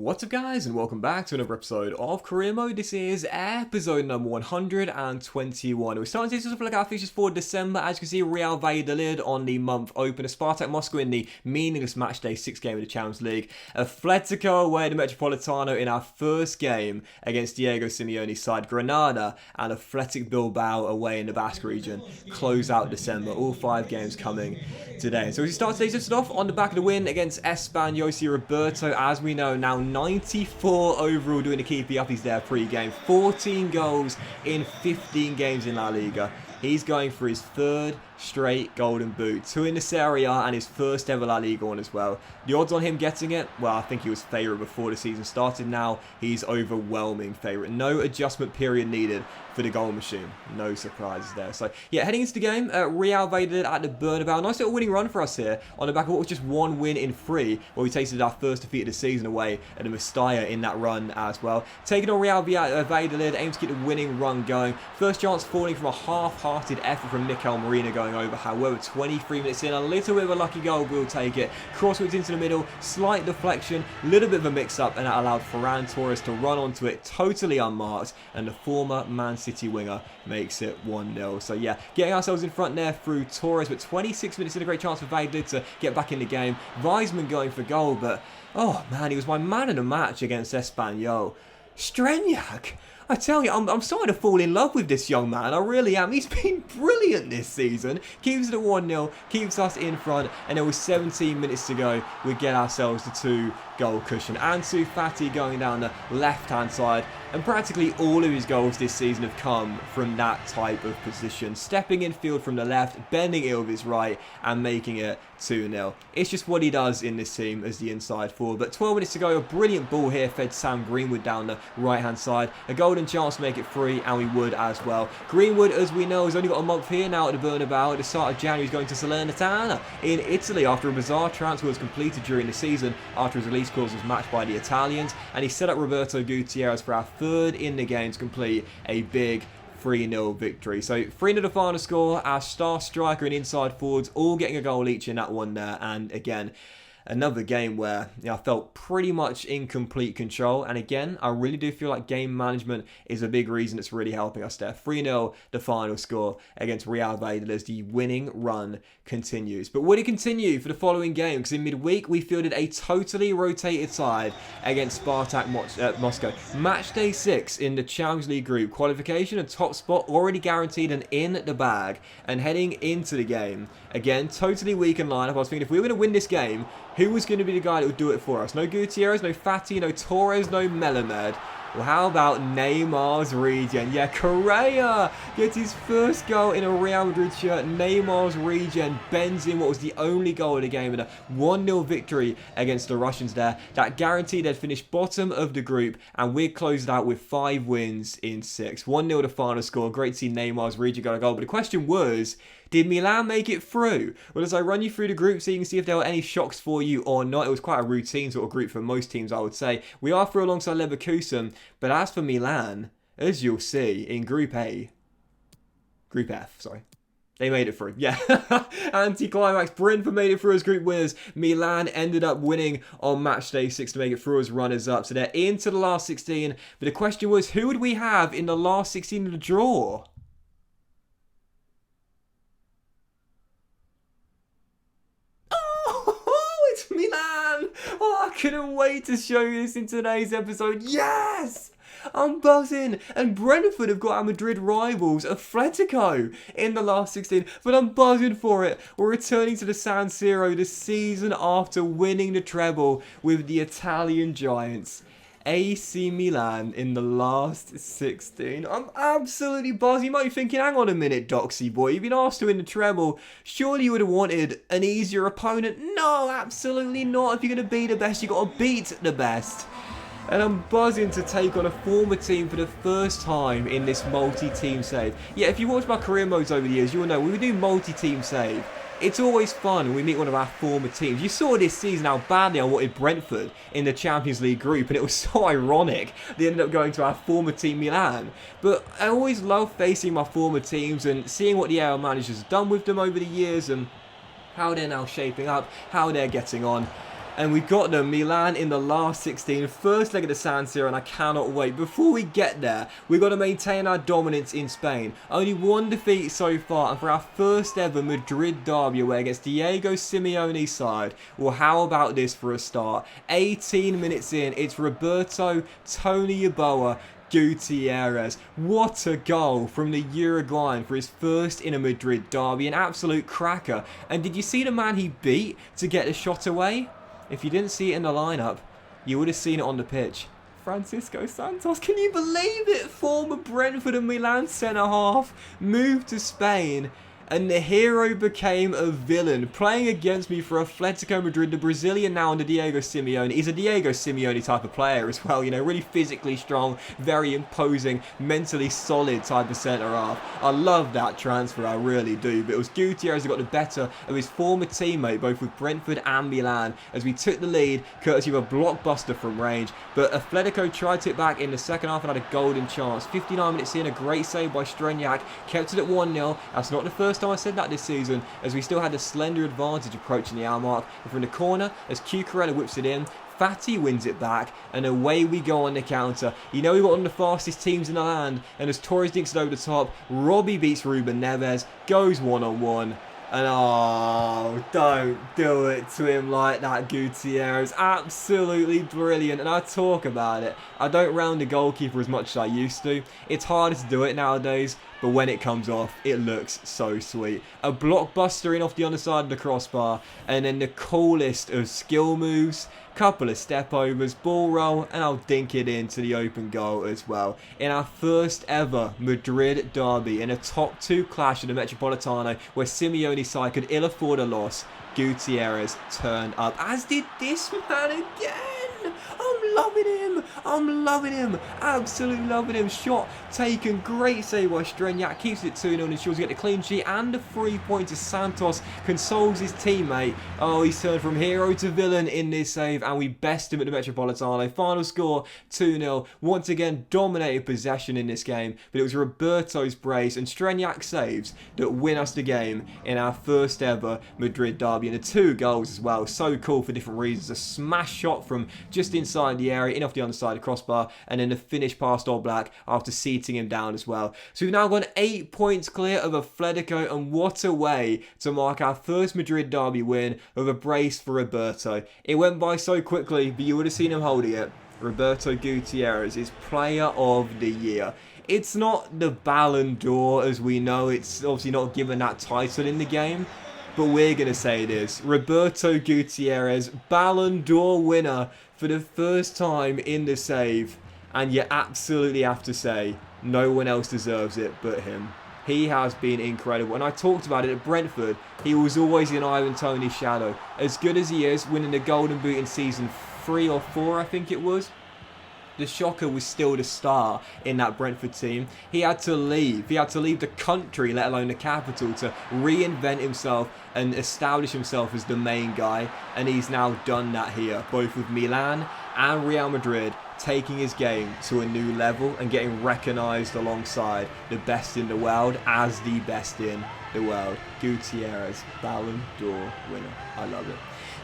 What's up guys, and welcome back to another episode of Career Mode. This is episode number 121. We're starting to see look at our fixtures for December. As you can see, Real Valladolid on the month opener, Spartak Moscow in the meaningless matchday 6th game of the Champions League, Atletico away at the Metropolitano in our first game against Diego Simeone's side, Granada, and Athletic Bilbao away in the Basque region. Close out December, all 5 games coming today. So we start today's episode off on the back of the win against Espanyol. Roberto, as we know now, 94 overall doing the keepy uppies there pre-game. 14 goals in 15 games in La Liga. He's going for his 3rd straight golden boot. 2 in the Serie A and his first ever La Liga one as well. The odds on him getting it, well, I think he was favourite before the season started. Now he's overwhelming favourite. No adjustment period needed for the goal machine. No surprises there. So yeah, heading into the game, Real Valladolid at the Bernabeu. Nice little winning run for us here on the back of what was just 1 win in 3, where we tasted our first defeat of the season away at the Mestalla in that run as well. Taking on Real Valladolid, aims to get the winning run going. First chance falling from a half-hearted effort from Mikel Merino going over. However, 23 minutes in, a little bit of a lucky goal, we'll take it. Crosswards into the middle, slight deflection, little bit of a mix-up, and that allowed Ferran Torres to run onto it totally unmarked, and the former Man City winger makes it 1-0. So yeah, getting ourselves in front there through Torres, but 26 minutes in, a great chance for Valladolid to get back in the game. Weisman going for goal, but oh man, he was my man of the match against Espanyol. Streniak, I tell you, I'm starting to fall in love with this young man. I really am. He's been brilliant this season. Keeps it at 1-0, keeps us in front, and there was 17 minutes to go. We get ourselves the 2-goal cushion. Ansu Fati going down the left-hand side, and practically all of his goals this season have come from that type of position. Stepping in field from the left, bending it with his right, and making it 2-0. It's just what he does in this team as the inside forward. But 12 minutes to go, a brilliant ball here fed Sam Greenwood down the right-hand side. A golden chance to make it 3, and we would as well. Greenwood, as we know, has only got a month here now at the Bernabeu. At the start of January, he's going to Salernitana in Italy after a bizarre transfer was completed during the season after his release clause was matched by the Italians. And he set up Roberto Gutierrez for our 3rd in the game to complete a big 3-0 victory. So 3-0 the final score. Our star striker and inside forwards all getting a goal each in that one there. And again, another game where I felt pretty much in complete control. And again, I really do feel like game management is a big reason it's really helping us there. 3-0 the final score against Real Valladolid as the winning run continues. But would it continue for the following game? Because in midweek, we fielded a totally rotated side against Spartak Moscow. Match day 6 in the Champions League group. Qualification and top spot already guaranteed and in the bag. And heading into the game, again, totally weak in lineup. I was thinking if we were going to win this game, who was going to be the guy that would do it for us? No Gutierrez, no Fati, no Torres, no Melamed. Well, how about Neymar's regen? Yeah, Correa gets his first goal in a Real Madrid shirt. Neymar's regen bends in what was the only goal of the game in a 1-0 victory against the Russians there. That guaranteed they'd finish bottom of the group, and we closed out with 5 wins in 6. 1-0 the final score. Great to see Neymar's regen got a goal. But the question was, did Milan make it through? Well, as I run you through the group so you can see if there were any shocks for you or not, it was quite a routine sort of group for most teams, I would say. We are through alongside Leverkusen, but as for Milan, as you'll see in Group F, sorry. They made it through. Yeah. Anti-climax. Brentford made it through as group winners. Milan ended up winning on match day 6 to make it through as runners-up. So they're into the last 16. But the question was, who would we have in the last 16 of the draw? Milan! Oh, I couldn't wait to show you this in today's episode. Yes! I'm buzzing. And Brentford have got our Madrid rivals, Atletico, in the last 16. But I'm buzzing for it. We're returning to the San Siro the season after winning the treble with the Italian giants. AC Milan in the last 16. I'm absolutely buzzing. You might be thinking, hang on a minute, Doxy boy. You've been asked to win the treble. Surely you would have wanted an easier opponent. No, absolutely not. If you're going to be the best, you've got to beat the best. And I'm buzzing to take on a former team for the first time in this multi-team save. Yeah, if you watch my career modes over the years, you will know when we do multi-team save, it's always fun when we meet one of our former teams. You saw this season how badly I wanted Brentford in the Champions League group, and it was so ironic they ended up going to our former team Milan. But I always love facing my former teams and seeing what the AL managers have done with them over the years and how they're now shaping up, how they're getting on. And we've got them, Milan in the last 16, first leg of the San Siro, and I cannot wait. Before we get there, we've got to maintain our dominance in Spain. Only one defeat so far, and for our first ever Madrid derby away against Diego Simeone's side. Well, how about this for a start? 18 minutes in, it's Roberto Tony Yeboah Gutierrez. What a goal from the Uruguayan for his first in a Madrid derby, an absolute cracker. And did you see the man he beat to get the shot away? If you didn't see it in the lineup, you would have seen it on the pitch. Francisco Santos, can you believe it? Former Brentford and Milan centre-half moved to Spain, and the hero became a villain. Playing against me for Atletico Madrid, the Brazilian now under Diego Simeone. He's a Diego Simeone type of player as well, you know, really physically strong, very imposing, mentally solid type of centre-half. I love that transfer, I really do. But it was Gutierrez who got the better of his former teammate, both with Brentford and Milan, as we took the lead, courtesy of a blockbuster from range. But Atletico tried to hit back in the second half and had a golden chance. 59 minutes in, a great save by Streniak, kept it at 1-0. That's not the first time I said that this season, as we still had a slender advantage approaching the hour mark. And from the corner, as Cucurella whips it in, Fati wins it back, and away we go on the counter. You know, we got one of the fastest teams in the land, and as Torres dinks it over the top, Robbie beats Ruben Neves, goes one-on-one. And oh, don't do it to him like that, Gutierrez. Absolutely brilliant. And I talk about it. I don't round the goalkeeper as much as I used to. It's harder to do it nowadays, but when it comes off, it looks so sweet. A blockbuster in off the underside of the crossbar, and then the coolest of skill moves, couple of step overs, ball roll, and I'll dink it into the open goal as well. In our first ever Madrid derby, in a top 2 clash in the Metropolitano, where Simeone's side could ill afford a loss, Gutierrez turned up, as did this man again. I'm loving him. I'm loving him. Absolutely loving him. Shot taken. Great save by Streniak. Keeps it 2-0 and ensures to get the clean sheet and the 3 points as Santos consoles his teammate. Oh, he's turned from hero to villain in this save, and we best him at the Metropolitano. Final score 2-0. Once again, dominated possession in this game, but it was Roberto's brace and Streniak saves that win us the game in our first ever Madrid derby, and the 2 goals as well. So cool for different reasons. A smash shot from just inside the area, in off the underside of the crossbar, and then the finish past Oblak after seating him down as well. So we've now gone 8 points clear of Atletico, and what a way to mark our first Madrid derby win with a brace for Roberto. It went by so quickly, but you would have seen him holding it. Roberto Gutierrez is Player of the Year. It's not the Ballon d'Or, as we know. It's obviously not given that title in the game, but we're going to say it is. Roberto Gutierrez, Ballon d'Or winner for the first time in the save. And you absolutely have to say, no one else deserves it but him. He has been incredible. And I talked about it at Brentford. He was always in Ivan Toney's shadow. As good as he is, winning the Golden Boot in season 3 or 4, I think it was, the shocker was still the star in that Brentford team. He had to leave. He had to leave the country, let alone the capital, to reinvent himself and establish himself as the main guy. And he's now done that here, both with Milan and Real Madrid, taking his game to a new level and getting recognised alongside the best in the world as the best in the world. Gutierrez, Ballon d'Or winner. I love it.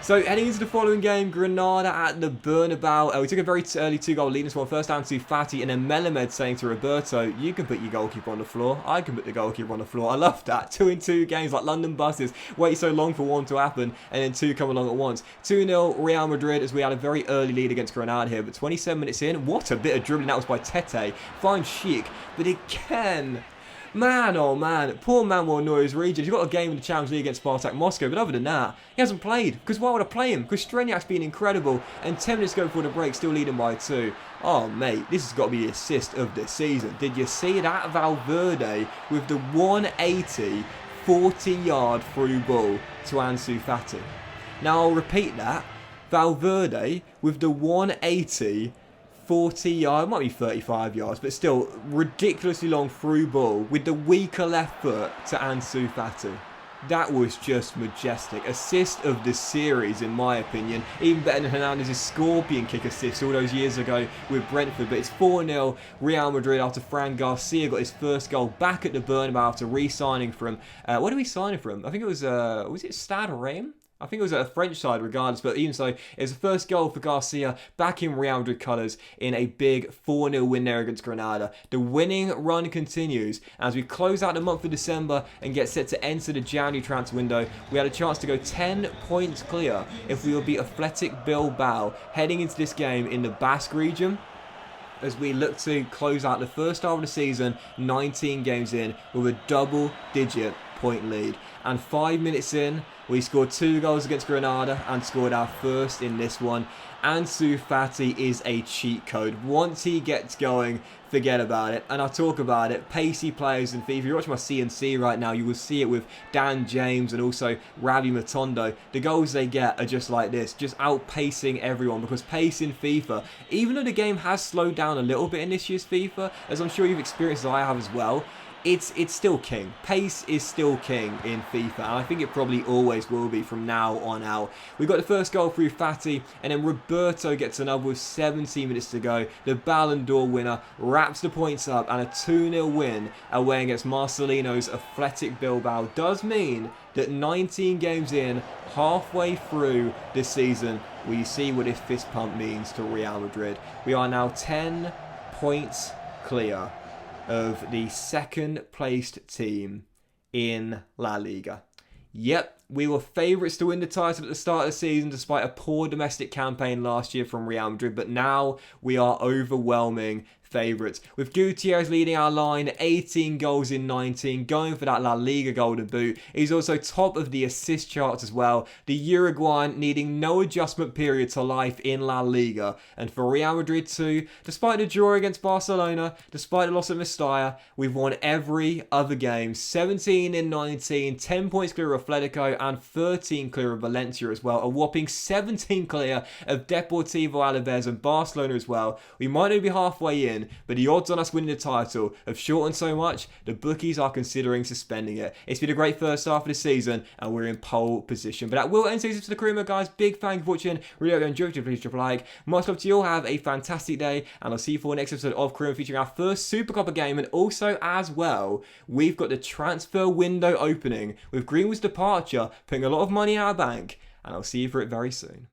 So heading into the following game, Granada at the Bernabeu. We took a very early 2-goal lead in this one. First down to Fati, and then Melamed saying to Roberto, you can put your goalkeeper on the floor. I can put the goalkeeper on the floor. I love that. 2-in-2 games like London buses. Wait so long for one to happen, and then 2 come along at once. 2-0 Real Madrid, as we had a very early lead against Granada here. But 27 minutes in, what a bit of dribbling that was by Tete. Fine chic, but again, man, oh man, poor Manuel Neuer's region. He's got a game in the Champions League against Spartak Moscow, but other than that, he hasn't played. Because why would I play him? Because Streniak's been incredible, and 10 minutes ago before the break, still leading by 2. Oh mate, this has got to be the assist of the season. Did you see that? Valverde with the 180 40-yard through ball to Ansu Fati. Now I'll repeat that. Valverde with the 180 40 yards, might be 35 yards, but still ridiculously long through ball with the weaker left foot to Ansu Fati. That was just majestic. Assist of the series, in my opinion. Even better than Hernandez's scorpion kick assist all those years ago with Brentford. But it's 4-0 Real Madrid after Fran Garcia got his first goal back at the Bernabeu after re-signing from... where did we sign him from? I think it was it Stade Reims? I think it was at a French side regardless, but even so, it was the first goal for Garcia back in Real Madrid colours in a big 4-0 win there against Granada. The winning run continues as we close out the month of December and get set to enter the January transfer window. We had a chance to go 10 points clear if we will beat Athletic Bilbao heading into this game in the Basque region, as we look to close out the first half of the season, 19 games in, with a double-digit point lead. And 5 minutes in, we scored 2 goals against Granada and scored our first in this one. Ansu Fati is a cheat code. Once he gets going, forget about it. And I'll talk about it. Pacey players in FIFA. If you're watching my CNC right now, you will see it with Dan James and also Ravi Matondo. The goals they get are just like this, just outpacing everyone, because pace in FIFA, even though the game has slowed down a little bit in this year's FIFA, as I'm sure you've experienced as I have as well, it's still king. Pace is still king in FIFA, and I think it probably always will be from now on out. We got the first goal through Fati, and then Roberto gets another with 17 minutes to go. The Ballon d'Or winner wraps the points up, and a 2-0 win away against Marcelino's Athletic Bilbao does mean that 19 games in, halfway through this season, we see what this fist pump means to Real Madrid. We are now 10 points clear of the second placed team in La Liga. Yep, we were favourites to win the title at the start of the season despite a poor domestic campaign last year from Real Madrid, but now we are overwhelming favourites. With Gutierrez leading our line, 18 goals in 19, going for that La Liga golden boot. He's also top of the assist charts as well. The Uruguayan needing no adjustment period to life in La Liga. And for Real Madrid too, despite the draw against Barcelona, despite the loss of Mestalla, we've won every other game. 17 in 19, 10 points clear of Atletico and 13 clear of Valencia as well. A whopping 17 clear of Deportivo Alaves and Barcelona as well. We might only be halfway in, but the odds on us winning the title have shortened so much, the bookies are considering suspending it. It's been a great first half of the season, and we're in pole position. But that will end season for the Career Mode, guys. Big thank you for watching. Really hope you enjoyed it. Please drop a like. Much love to you all. Have a fantastic day, and I'll see you for the next episode of Career Mode featuring our first Super Copper game, and also as well, we've got the transfer window opening with Greenwood's departure, putting a lot of money in our bank, and I'll see you for it very soon.